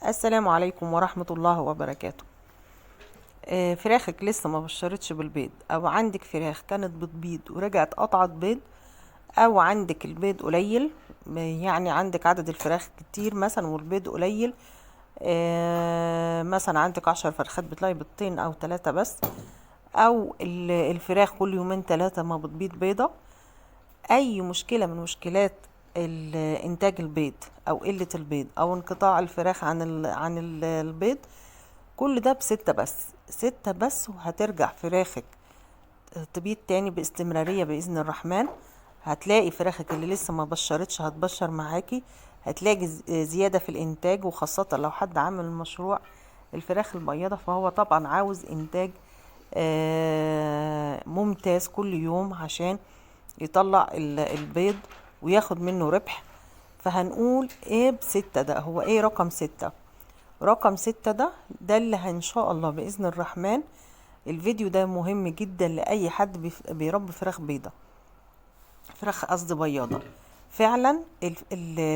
السلام عليكم ورحمة الله وبركاته. فراخك لسه ما بشرتش بالبيض، او عندك فراخ كانت بتبيض ورجعت قطعت بيض، او عندك البيض قليل، يعني عندك عدد الفراخ كتير مثلا والبيض قليل. مثلا عندك 10 فرخات بتلاقي بيضتين او 3 بس، او الفراخ كل يومين 3 ما بتبيض بيضة. اي مشكلة من مشكلات انتاج البيض او قلة البيض او انقطاع الفراخ عن البيض، كل ده بستة بس، 6 بس، وهترجع فراخك تبيض تاني باستمرارية بإذن الرحمن. هتلاقي فراخك اللي لسه ما بشرتش هتبشر معاكي، هتلاقي زيادة في الإنتاج، وخاصة لو حد عامل مشروع الفراخ البيضة فهو طبعا عاوز إنتاج ممتاز كل يوم عشان يطلع البيض وياخد منه ربح. فهنقول ايه بستة ده؟ هو ايه رقم 6؟ رقم 6 ده اللي ان شاء الله بإذن الرحمن. الفيديو ده مهم جدا لأي حد بيربي فراخ بيضة، فراخ قصدي بياضة. فعلا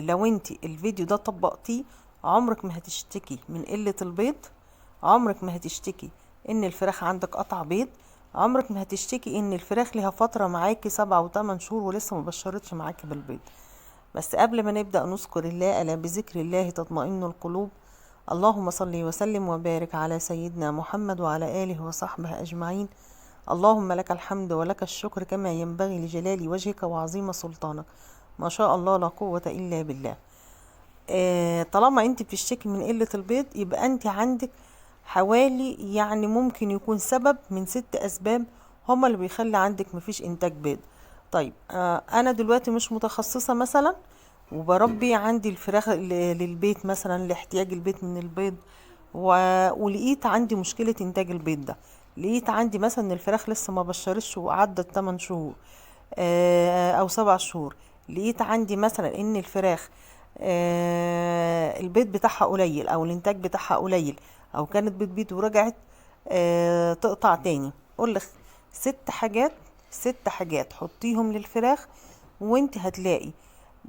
لو انت الفيديو ده طبقتيه عمرك ما هتشتكي من قلة البيض، عمرك ما هتشتكي ان الفراخ عندك قطع بيض، عمرك ما هتشتكي ان الفراخ ليها فترة معاكي 7 و8 شهور ولسه ما بشرتش معاكي بالبيض. بس قبل ما نبدأ نذكر الله، ألا بذكر الله تطمئن القلوب. اللهم صل وسلم وبارك على سيدنا محمد وعلى آله وصحبه أجمعين. اللهم لك الحمد ولك الشكر كما ينبغي لجلال وجهك وعظيم سلطانك. ما شاء الله لا قوة إلا بالله. طالما انت بتشتكي من قلة البيض يبقى انت عندك حوالي، يعني ممكن يكون سبب من 6 أسباب هما اللي بيخلي عندك مفيش إنتاج بيض. طيب أنا دلوقتي مش متخصصة مثلا وبربي عندي الفراخ للبيت مثلا لاحتياج البيت من البيض، ولقيت عندي مشكلة إنتاج البيض ده. لقيت عندي مثلا الفراخ لسه ما بشرتش وعدت 8 شهور أو 7 شهور. لقيت عندي مثلا إن الفراخ البيض بتاعها قليل او الانتاج بتاعها قليل، او كانت بتبيض ورجعت تقطع تاني. قول لك 6 حاجات، 6 حاجات حطيهم للفراخ وانت هتلاقي،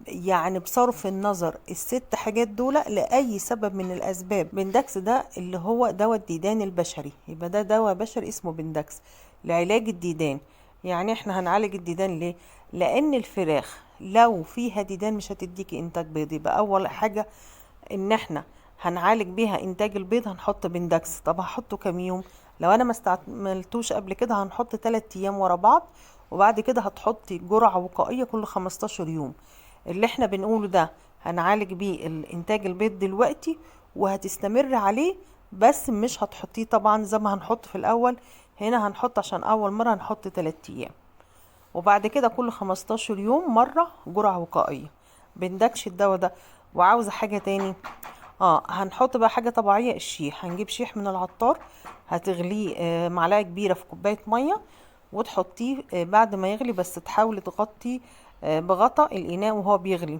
يعني بصرف النظر ال6 حاجات دول لأي سبب من الأسباب. بندكس ده اللي هو دواء الديدان البشري، يبقى ده دواء بشري اسمه بندكس لعلاج الديدان. يعني احنا هنعالج الديدان ليه؟ لأن الفراخ لو فيها ديدان مش هتديكي إنتاج بيض. يبقى أول حاجة إن احنا هنعالج بيها إنتاج البيض هنحط بندكس. طب هحطه كام يوم؟ لو أنا ما استعملتوش قبل كده هنحط 3 أيام ورا بعض، وبعد كده هتحطي جرعة وقائية كل 15 يوم. اللي احنا بنقوله ده هنعالج بيه الانتاج البيض دلوقتي وهتستمر عليه، بس مش هتحطيه طبعا زي ما هنحط في الاول. هنا هنحط عشان اول مرة هنحط 3 ايام، وبعد كده كل 15 يوم مرة جرعة وقائية. بندكش الدواء ده. وعاوزة حاجة تاني، هنحط بقى حاجة طبيعية، الشيح. هنجيب شيح من العطار، هتغليه معلقة كبيرة في كوباية مية وتحطيه بعد ما يغلي، بس تحاولي تغطي بغطا الإناء وهو بيغلي،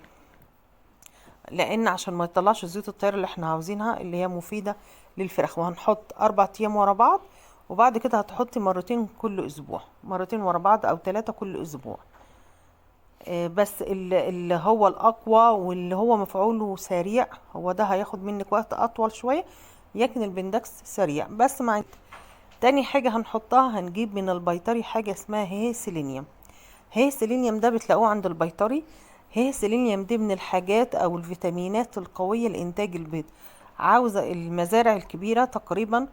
لأن عشان ما يطلعش زيوت الطير اللي احنا عاوزينها اللي هي مفيدة للفراخ. وهنحط 4 أيام ورا بعض، وبعد كده هتحطي مرتين كل أسبوع، مرتين ورا بعض أو 3 كل أسبوع. بس اللي هو الأقوى واللي هو مفعوله سريع هو ده هياخد منك وقت أطول شوية، لكن البندكس سريع. بس مع تاني حاجة هنحطها، هنجيب من البيطري حاجة اسمها هي سيلينيوم. هي سيلينيوم ده بتلاقوه عند البيطري. هي سيلينيوم دي من الحاجات او الفيتامينات القوية لانتاج البيض. عاوزة المزارع الكبيرة تقريبا،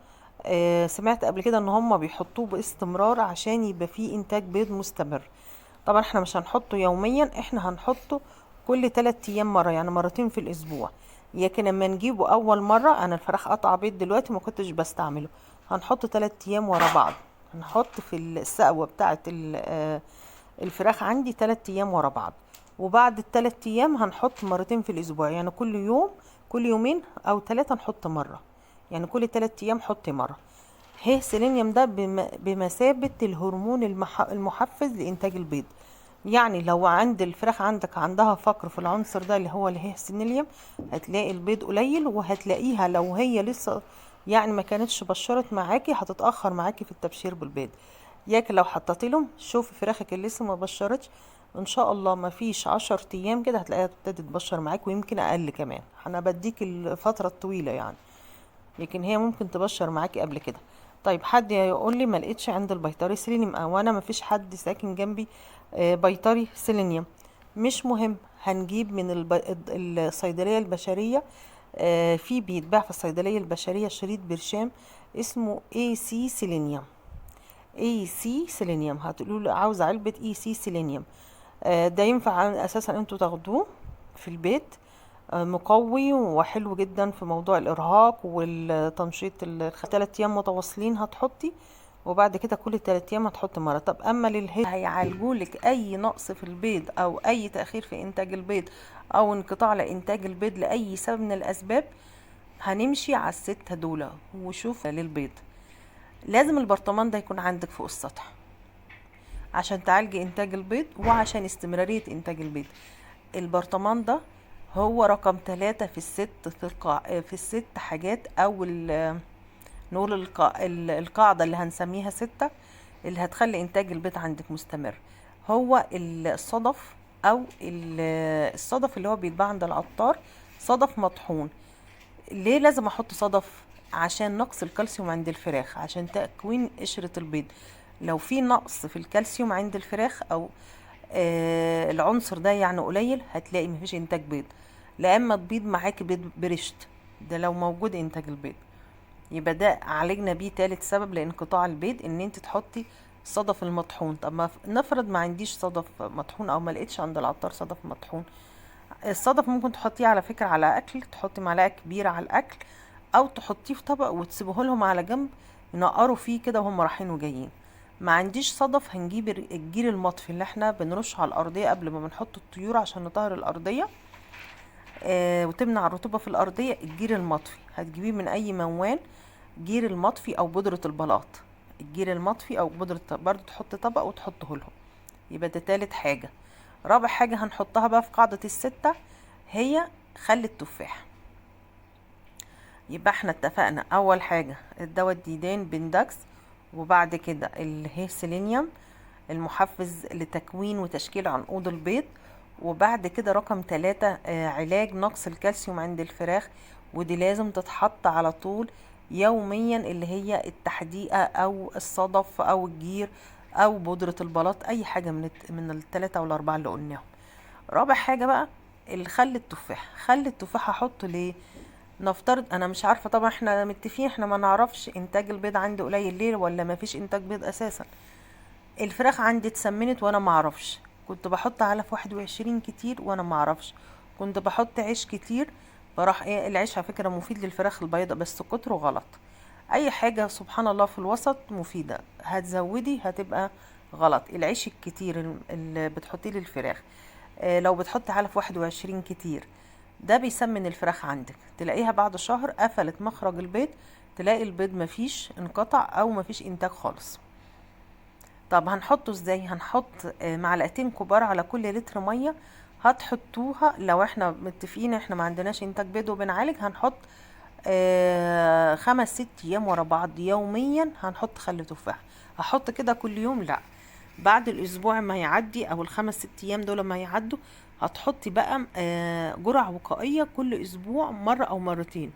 سمعت قبل كده ان هم بيحطوه باستمرار عشان يبقى فيه انتاج بيض مستمر. طبعا احنا مش هنحطه يوميا، احنا هنحطه كل 3 ايام مرة، يعني مرتين في الاسبوع. لكن لما نجيبه اول مرة، انا الفراخ قطع بيض دلوقتي ما كنتش بستعمله، هنحط 3 ايام ورا بعض. هنحط في السقوة بتاعة الفراخ عندي 3 ايام ورا بعض، وبعد ال3 ايام هنحط مرتين في الاسبوع، يعني كل يوم كل يومين او 3 نحط مرة، يعني كل 3 ايام حطي مرة. هي سيلينيوم ده بمثابة الهرمون المحفز لإنتاج البيض. يعني لو عند الفراخ عندها فقر في العنصر ده اللي هو الهيسينيليوم، هتلاقي البيض قليل، وهتلاقيها لو هي لسه يعني ما كانتش بشرت معاكي هتتأخر معاكي في التبشير بالبيض. لكن لو حطيتي لهم، شوفي فراخك اللي لسه ما بشرتش ان شاء الله ما فيش 10 ايام كده هتلاقيها ابتدت تبشر معاك، ويمكن اقل كمان. انا بديك الفترة الطويلة يعني، لكن هي ممكن تبشر معاكي قبل كده. طيب حد يقول لي ما لقيتش عند البيطري سيلينيوم، او انا ما فيش حد ساكن جنبي بيطري سيلينيوم. مش مهم، هنجيب من الصيدلية البشرية. في بيتباع في الصيدلية البشرية شريط برشام اسمه اي سي سيلينيوم. اي سي سيلينيوم، هتقولوا له عاوز علبة اي سي سيلينيوم. ده ينفع اساسا انتوا تاخدوه في البيت. مقوي وحلو جدا في موضوع الارهاق والتنشيط. 3 ايام متواصلين هتحطي، وبعد كده كل 3 ايام هتحطي مره. طب اما هيعالجولك اي نقص في البيض او اي تاخير في انتاج البيض او انقطاع لانتاج البيض لاي سبب من الاسباب، هنمشي على ال6 دول. وشوف للبيض لازم البرطمان ده يكون عندك فوق السطح عشان تعالجي انتاج البيض وعشان استمرارية انتاج البيض. البرطمان ده هو رقم 3 في الست حاجات، او نقول القاعدة اللي هنسميها 6 اللي هتخلي انتاج البيض عندك مستمر. هو الصدف، او الصدف اللي هو بيتباع عند العطار، صدف مطحون. ليه لازم احط صدف؟ عشان نقص الكالسيوم عند الفراخ، عشان تكوين قشرة البيض. لو في نقص في الكالسيوم عند الفراخ، او العنصر ده يعني قليل، هتلاقي مفيش انتاج بيض. لا اما تبيض معاكي بيض برشت، ده لو موجود انتاج البيض. يبقى ده عالجنا بيه تالت سبب لانقطاع البيض، ان انت تحطي صدف المطحون. طب ما نفرض ما عنديش صدف مطحون، او ما لقيتش عند العطار صدف مطحون. الصدف ممكن تحطيه على فكرة على اكل، تحطي معلقة كبيرة على الاكل، او تحطيه في طبق وتسيبوه لهم على جنب ينقروا فيه كده وهم رايحين وجايين. ما عنديش صدف، هنجيب الجير المطفي اللي احنا بنرش على الارضية قبل ما بنحط الطيور عشان نطهر الارضية وتمنع الرطوبة في الارضية. الجير المطفي هتجيبيه من اي موال، جير المطفي او بودرة البلاط. الجير المطفي او بودرة برضو تحط طبق وتحطه لهم. يبقى ده تالت حاجة. رابع حاجة هنحطها بقى في قاعدة ال6 هي خل التفاح. يبقى احنا اتفقنا اول حاجة الدواء الديدان بندكس، وبعد كده الهيسيلينيوم المحفز لتكوين وتشكيل عنقود البيض، وبعد كده رقم 3 علاج نقص الكالسيوم عند الفراخ. ودي لازم تتحط على طول يوميا، اللي هي التحديقة او الصدف او الجير او بودرة البلاط، اي حاجة من ال3 او ال4 اللي قلناهم. رابع حاجة بقى الخل التفاح. خل التفاح هحطه ليه؟ نفترض انا مش عارفة، طبعا احنا متفقين احنا ما نعرفش انتاج البيض عندي قليل ليه ولا ما فيش انتاج بيض اساسا. الفراخ عندي اتسمنت وانا ما اعرفش، كنت بحط علف 21 كتير وانا ما اعرفش، كنت بحط عيش كتير. براح العيش على فكرة مفيد للفراخ البيضاء بس كتره غلط. اي حاجة سبحان الله في الوسط مفيدة، هتزودي هتبقى غلط. العيش الكتير اللي بتحطيه للفراخ، لو بتحط علف 21 كتير، ده بيسمن الفراخ عندك. تلاقيها بعد شهر قفلت مخرج البيض، تلاقي البيض مفيش انقطع او مفيش انتاج خالص. طب هنحطه ازاي؟ هنحط معلقتين كبار على كل لتر مية. هتحطوها لو احنا متفقين احنا ما عندناش انتاج بيض وبنعالج، هنحط 5-6 ايام ورا بعض يوميا هنحط خل تفاح. هحط كده كل يوم؟ لا، بعد الاسبوع ما يعدي او ال5-6 ايام دول ما يعدوا، هتحطي بقى جرعة وقائية كل اسبوع، مرة او مرتين،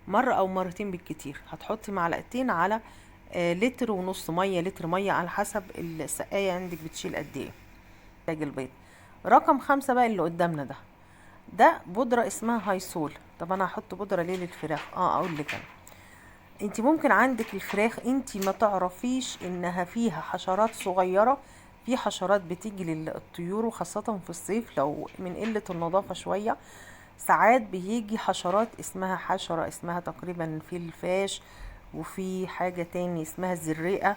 مرة او مرتين بالكتير. هتحطي معلقتين على لتر ونص مية، لتر مية على حسب السقاية عندك بتشيل قد ايه انتاج البيض. رقم 5 بقى اللي قدامنا ده بودرة اسمها هايسول. طب انا هحط بودرة ليه للفراخ؟ اقول لك انا، انت ممكن عندك الفراخ انت ما تعرفيش انها فيها حشرات صغيرة. في حشرات بتيجي للطيور وخاصة في الصيف لو من قلة النظافة شوية، ساعات بيجي حشرات اسمها حشرة اسمها تقريبا في الفاش، وفي حاجة تاني اسمها الزريقة.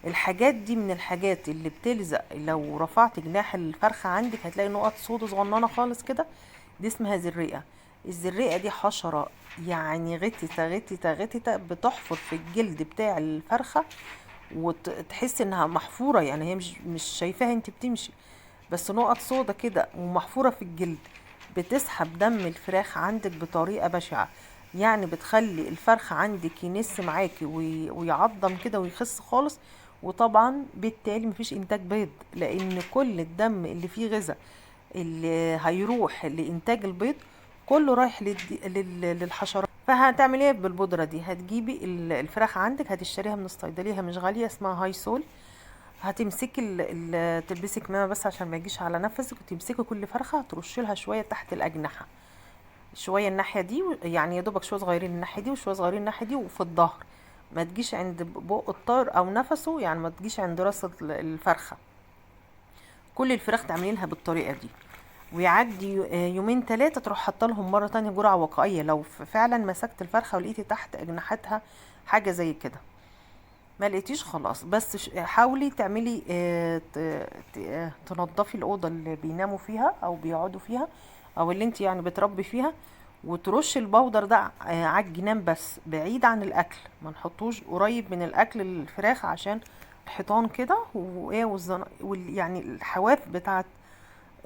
الحاجات دي من الحاجات اللي بتلزق، لو رفعت جناح الفرخة عندك هتلاقي نقط سود صغننة خالص كده، دي اسمها زريقة. الزريقة دي حشرة يعني غتتة بتحفر في الجلد بتاع الفرخة، وتحس انها محفورة، يعني هي مش شايفاها انت بتمشي، بس نقط سودا كده ومحفورة في الجلد، بتسحب دم الفراخ عندك بطريقة بشعة. يعني بتخلي الفرخ عندك ينس معاكي ويعضم كده ويخس خالص، وطبعا بالتالي مفيش انتاج بيض، لان كل الدم اللي فيه غذاء اللي هيروح لانتاج البيض كله رايح للحشرات. فهتعمل ايه بالبودره دي؟ هتجيبي الفراخ عندك، هتشتريها من الصيدليه، مش غاليه، اسمها هاي سول. هتمسكي تلبسي كمامه بس عشان ما يجيش على نفسك، وتمسكي كل فرخه ترشي لها شويه تحت الاجنحه، شويه الناحيه دي، يعني يا دوبك شويه صغيرين الناحيه دي وشويه صغيرين الناحيه دي، وفي الظهر ما تجيش عند بق الطائر او نفسه، يعني ما تجيش عند راس الفرخه. كل الفراخ تعملي لها بالطريقه دي، ويعدي يومين ثلاثه تروح حاطه لهم مره تانية جرعه وقائيه لو فعلا مسكت الفرخه ولقيتي تحت اجنحتها حاجه زي كده. ما لقيتيش خلاص، بس حاولي تعملي تنضفي الاوضه اللي بيناموا فيها او بيقعدوا فيها، او اللي انت يعني بتربي فيها، وترش البودر ده على الجنان بس بعيد عن الاكل، ما نحطوش قريب من الاكل الفراخ، عشان الحيطان كده وايه يعني الحواف بتاعت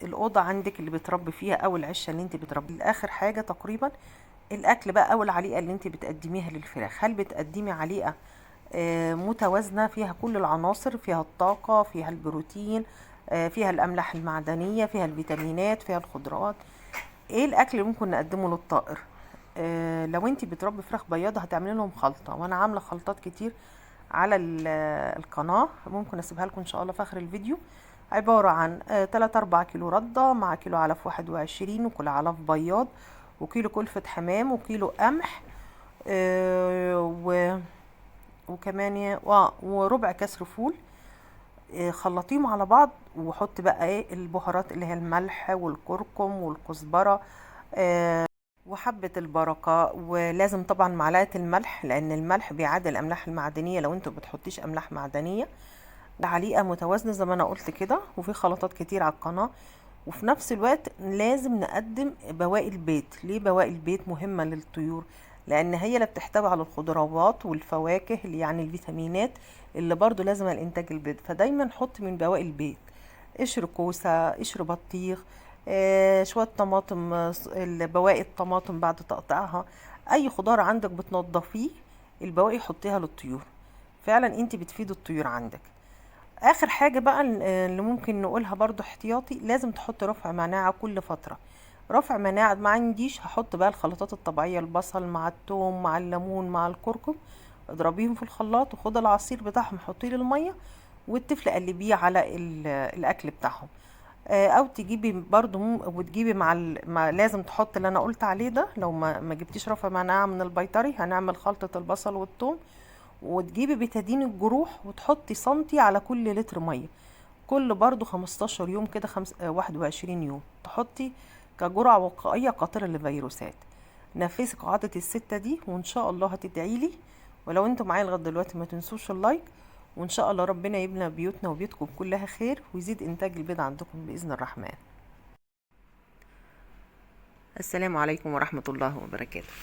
الاوضه عندك اللي بتربي فيها او العشه اللي انت بتربي. اخر حاجه تقريبا الاكل بقى او العليقه اللي انت بتقدميها للفراخ، هل بتقدمي عليقه متوازنة فيها كل العناصر، فيها الطاقة، فيها البروتين، فيها الأملاح المعدنية، فيها الفيتامينات، فيها الخضروات؟ ايه الأكل اللي ممكن نقدمه للطائر؟ لو انتي بتربي فراخ بياضة هتعملي لهم خلطة، وانا عاملة خلطات كتير على القناة، ممكن اسيبها لكم ان شاء الله في اخر الفيديو. عبارة عن 3-4 كيلو ردة مع كيلو علف 21 وكيلو علف بياض وكيلو كلفة حمام وكيلو قمح، وكمان وربع كسر فول. خلطيهم على بعض، وحط بقى ايه البهارات اللي هي الملح والكركم والكزبرة وحبة البركة، ولازم طبعا معلقة الملح، لان الملح بيعادل الاملاح المعدنية لو انتوا بتحطيش املاح معدنية. عليقة متوازنة زي ما انا قلت كده، وفي خلطات كتير على القناة. وفي نفس الوقت لازم نقدم بواقي البيض. ليه بواقي البيض مهمة للطيور؟ لان هي اللي بتحتوي على الخضروات والفواكه اللي يعني الفيتامينات اللي برضو لازم الانتاج البيض. فدايما حط من بواقي البيض قشر كوسة، قشر بطيخ، شوية طماطم، بواقي الطماطم بعد تقطيعها، اي خضار عندك بتنضفيه البواقي حطيها للطيور، فعلا انت بتفيد الطيور عندك. اخر حاجة بقى اللي ممكن نقولها برضو احتياطي، لازم تحط رفع مناعة كل فترة. رفع مناعة ما عنديش، هحط بقى الخلطات الطبيعية، البصل مع الثوم مع الليمون مع الكركم، اضربيهم في الخلاط وخد العصير بتاعهم حطيه للمية، والطفل قلبيه على الاكل بتاعهم. او تجيبي برضو وتجيبي لازم تحط اللي انا قلت عليه ده. لو ما جبتيش رفع مناعة من البيطري، هنعمل خلطة البصل والثوم، وتجيبي بتادين الجروح وتحطي سنتي على كل لتر ميه، كل برضو 15 يوم كده، 21 يوم تحطي كجرعة وقائية قاتلة للفيروسات. نفذي قاعدة الستة دي وان شاء الله هتدعيلي. ولو انتوا معايا لغاية دلوقتي ما تنسوش اللايك، وان شاء الله ربنا يبنى بيوتنا وبيوتكم كلها خير، ويزيد انتاج البيض عندكم بإذن الرحمن. السلام عليكم ورحمة الله وبركاته.